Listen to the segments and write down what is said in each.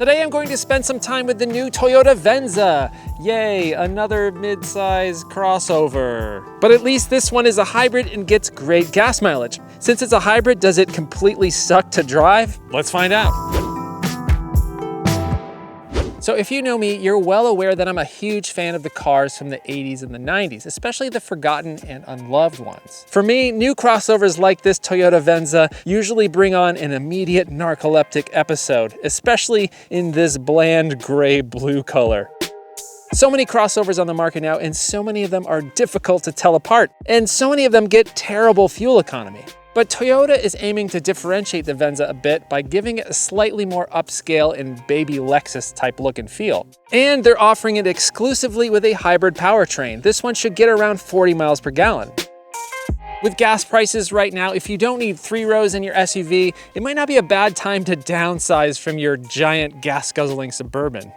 Today I'm going to spend some time with the new Toyota Venza. Yay, another mid-size crossover. But at least this one is a hybrid and gets great gas mileage. Since it's a hybrid, does it completely suck to drive? Let's find out. So if you know me, you're well aware that I'm a huge fan of the cars from the 80s and the 90s, especially the forgotten and unloved ones. For me, new crossovers like this Toyota Venza usually bring on an immediate narcoleptic episode, especially in this bland gray-blue color. So many crossovers on the market now, and so many of them are difficult to tell apart, and so many of them get terrible fuel economy. But Toyota is aiming to differentiate the Venza a bit by giving it a slightly more upscale and baby Lexus type look and feel. And they're offering it exclusively with a hybrid powertrain. This one should get around 40 miles per gallon. With gas prices right now, if you don't need 3 rows in your SUV, it might not be a bad time to downsize from your giant gas-guzzling Suburban.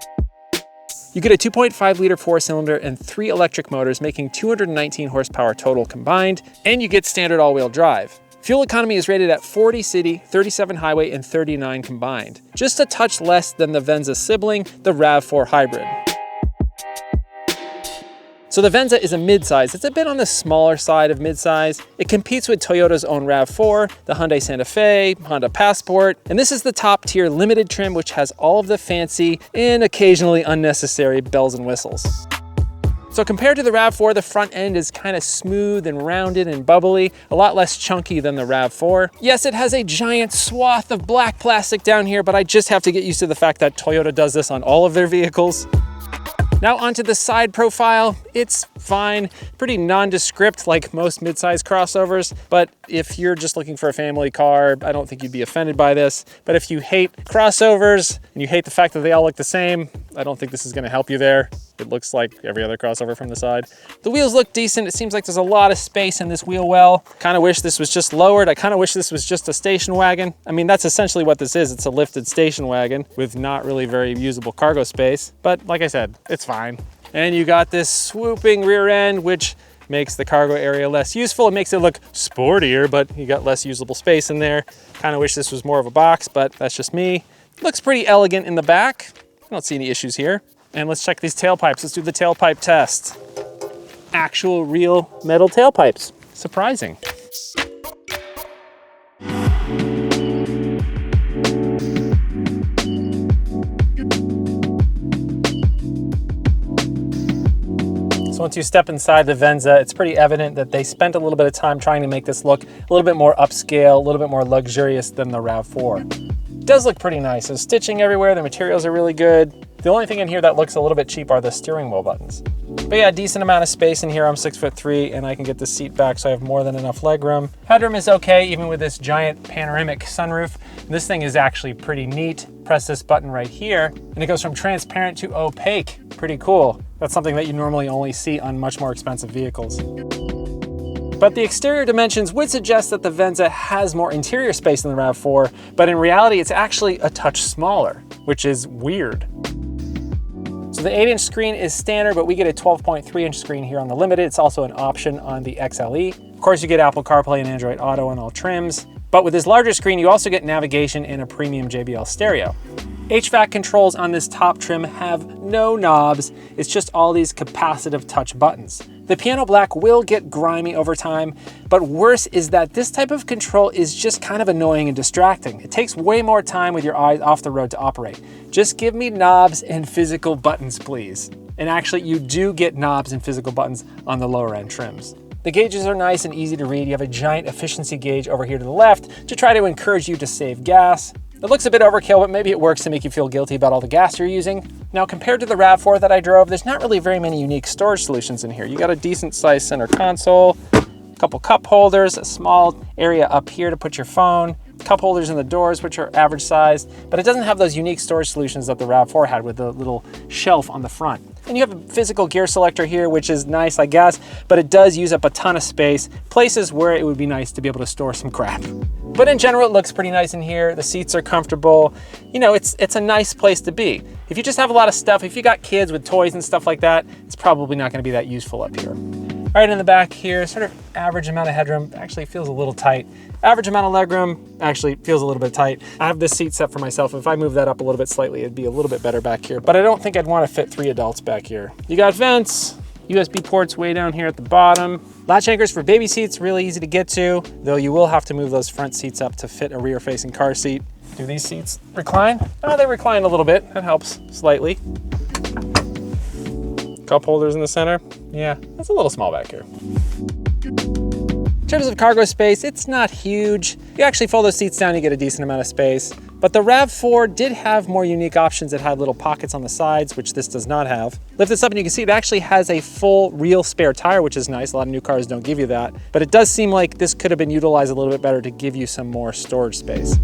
You get a 2.5 liter 4-cylinder and 3 electric motors, making 219 horsepower total combined, and you get standard all-wheel drive. Fuel economy is rated at 40 city, 37 highway, and 39 combined. Just a touch less than the Venza sibling, the RAV4 hybrid. So the Venza is a midsize. It's a bit on the smaller side of midsize. It competes with Toyota's own RAV4, the Hyundai Santa Fe, Honda Passport, and this is the top tier limited trim, which has all of the fancy and occasionally unnecessary bells and whistles. So compared to the RAV4, the front end is kind of smooth and rounded and bubbly, a lot less chunky than the RAV4. Yes, it has a giant swath of black plastic down here, but I just have to get used to the fact that Toyota does this on all of their vehicles. Now onto the side profile. It's fine, pretty nondescript like most midsize crossovers, but if you're just looking for a family car, I don't think you'd be offended by this. But if you hate crossovers and you hate the fact that they all look the same, I don't think this is gonna help you there. It looks like every other crossover from the side. The wheels look decent. It seems like there's a lot of space in this wheel well. Kind of wish this was just lowered. I kind of wish this was just a station wagon. I mean, that's essentially what this is. It's a lifted station wagon with not really very usable cargo space. But like I said, it's fine. And you got this swooping rear end, which makes the cargo area less useful. It makes it look sportier, but you got less usable space in there. Kind of wish this was more of a box, but that's just me. Looks pretty elegant in the back. I don't see any issues here. And let's check these tailpipes. Let's do the tailpipe test. Actual real metal tailpipes. Surprising. So once you step inside the Venza, it's pretty evident that they spent a little bit of time trying to make this look a little bit more upscale, a little bit more luxurious than the RAV4. It does look pretty nice. There's stitching everywhere. The materials are really good. The only thing in here that looks a little bit cheap are the steering wheel buttons. But yeah, decent amount of space in here. I'm 6'3" and I can get the seat back, so I have more than enough legroom. Headroom is okay, even with this giant panoramic sunroof. This thing is actually pretty neat. Press this button right here, and it goes from transparent to opaque. Pretty cool. That's something that you normally only see on much more expensive vehicles. But the exterior dimensions would suggest that the Venza has more interior space than the RAV4, but in reality, it's actually a touch smaller, which is weird. So the 8-inch screen is standard, but we get a 12.3-inch screen here on the Limited. It's also an option on the XLE. Of course, you get Apple CarPlay and Android Auto on all trims. But with this larger screen, you also get navigation and a premium JBL stereo. HVAC controls on this top trim have no knobs. It's just all these capacitive touch buttons. The piano black will get grimy over time, but worse is that this type of control is just kind of annoying and distracting. It takes way more time with your eyes off the road to operate. Just give me knobs and physical buttons, please. And actually, you do get knobs and physical buttons on the lower end trims. The gauges are nice and easy to read. You have a giant efficiency gauge over here to the left to try to encourage you to save gas. It looks a bit overkill, but maybe it works to make you feel guilty about all the gas you're using. Now, compared to the RAV4 that I drove, there's not really very many unique storage solutions in here. You got a decent sized center console, a couple cup holders, a small area up here to put your phone, cup holders in the doors, which are average sized, but it doesn't have those unique storage solutions that the RAV4 had with the little shelf on the front. And you have a physical gear selector here, which is nice, I guess, but it does use up a ton of space, places where it would be nice to be able to store some crap. But in general, it looks pretty nice in here. The seats are comfortable. You know, it's a nice place to be. If you just have a lot of stuff, if you got kids with toys and stuff like that, it's probably not gonna be that useful up here. Right in the back here, sort of average amount of headroom. Actually feels a little tight. Average amount of legroom, actually feels a little bit tight. I have this seat set for myself. If I move that up a little bit slightly, it'd be a little bit better back here, but I don't think I'd want to fit 3 adults back here. You got vents, USB ports way down here at the bottom. Latch anchors for baby seats, really easy to get to, though you will have to move those front seats up to fit a rear-facing car seat. Do these seats recline? Oh, they recline a little bit. That helps slightly. Cup holders in the center. Yeah, that's a little small back here. In terms of cargo space, it's not huge. You actually fold those seats down, you get a decent amount of space. But the RAV4 did have more unique options that had little pockets on the sides, which this does not have. Lift this up and you can see it actually has a full real spare tire, which is nice. A lot of new cars don't give you that. But it does seem like this could have been utilized a little bit better to give you some more storage space.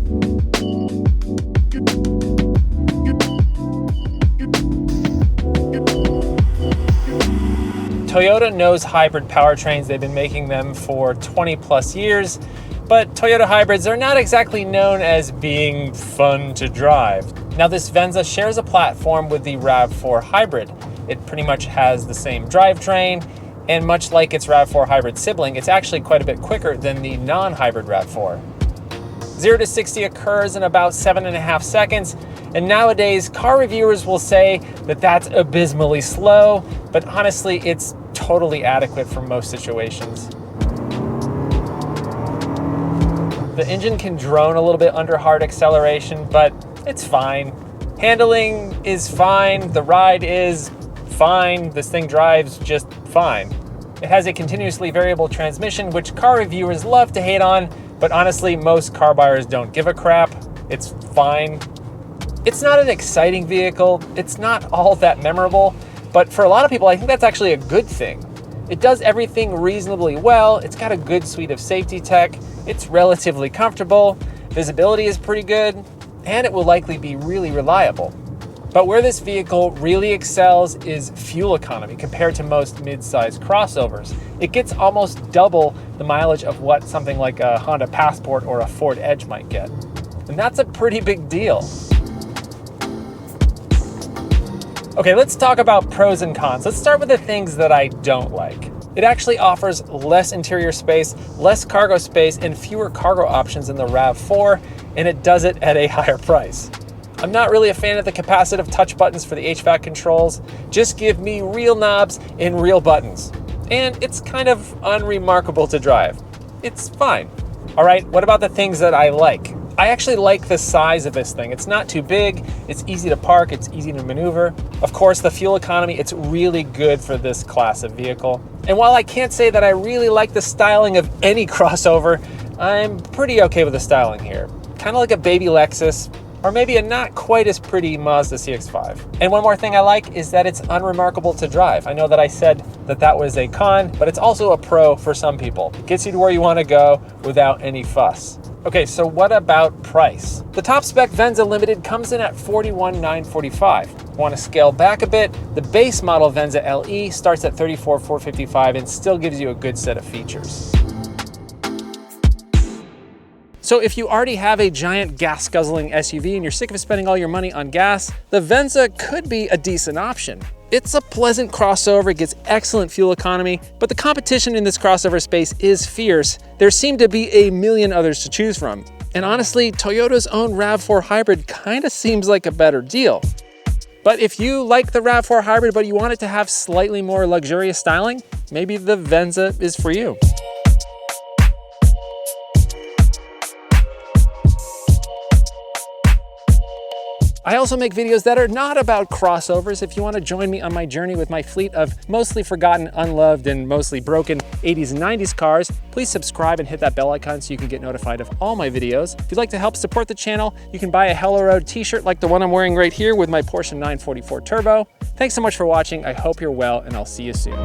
Toyota knows hybrid powertrains. They've been making them for 20 plus years, but Toyota hybrids are not exactly known as being fun to drive. Now this Venza shares a platform with the RAV4 hybrid. It pretty much has the same drivetrain, and much like its RAV4 hybrid sibling, it's actually quite a bit quicker than the non-hybrid RAV4. 0 to 60 occurs in about 7.5 seconds. And nowadays, car reviewers will say that that's abysmally slow, but honestly, it's totally adequate for most situations. The engine can drone a little bit under hard acceleration, but it's fine. Handling is fine, the ride is fine, this thing drives just fine. It has a continuously variable transmission, which car reviewers love to hate on, but honestly, most car buyers don't give a crap. It's fine. It's not an exciting vehicle. It's not all that memorable, but for a lot of people, I think that's actually a good thing. It does everything reasonably well. It's got a good suite of safety tech. It's relatively comfortable. Visibility is pretty good, and it will likely be really reliable. But where this vehicle really excels is fuel economy compared to most mid-size crossovers. It gets almost double the mileage of what something like a Honda Passport or a Ford Edge might get. And that's a pretty big deal. Okay, let's talk about pros and cons. Let's start with the things that I don't like. It actually offers less interior space, less cargo space, and fewer cargo options than the RAV4, and it does it at a higher price. I'm not really a fan of the capacitive touch buttons for the HVAC controls. Just give me real knobs and real buttons. And it's kind of unremarkable to drive. It's fine. All right, what about the things that I like? I actually like the size of this thing. It's not too big, it's easy to park, it's easy to maneuver. Of course, the fuel economy, it's really good for this class of vehicle. And while I can't say that I really like the styling of any crossover, I'm pretty okay with the styling here. Kind of like a baby Lexus, or maybe a not quite as pretty Mazda CX-5. And one more thing I like is that it's unremarkable to drive. I know that I said that that was a con, but it's also a pro for some people. It gets you to where you want to go without any fuss. Okay, so what about price? The top spec Venza Limited comes in at $41,945. Want to scale back a bit? The base model Venza LE starts at $34,455 and still gives you a good set of features. So if you already have a giant gas-guzzling SUV and you're sick of spending all your money on gas, the Venza could be a decent option. It's a pleasant crossover, it gets excellent fuel economy, but the competition in this crossover space is fierce. There seem to be a million others to choose from. And honestly, Toyota's own RAV4 hybrid kind of seems like a better deal. But if you like the RAV4 hybrid, but you want it to have slightly more luxurious styling, maybe the Venza is for you. I also make videos that are not about crossovers. If you want to join me on my journey with my fleet of mostly forgotten, unloved, and mostly broken 80s and 90s cars, please subscribe and hit that bell icon so you can get notified of all my videos. If you'd like to help support the channel, you can buy a Hello Road t-shirt like the one I'm wearing right here with my Porsche 944 Turbo. Thanks so much for watching. I hope you're well, and I'll see you soon.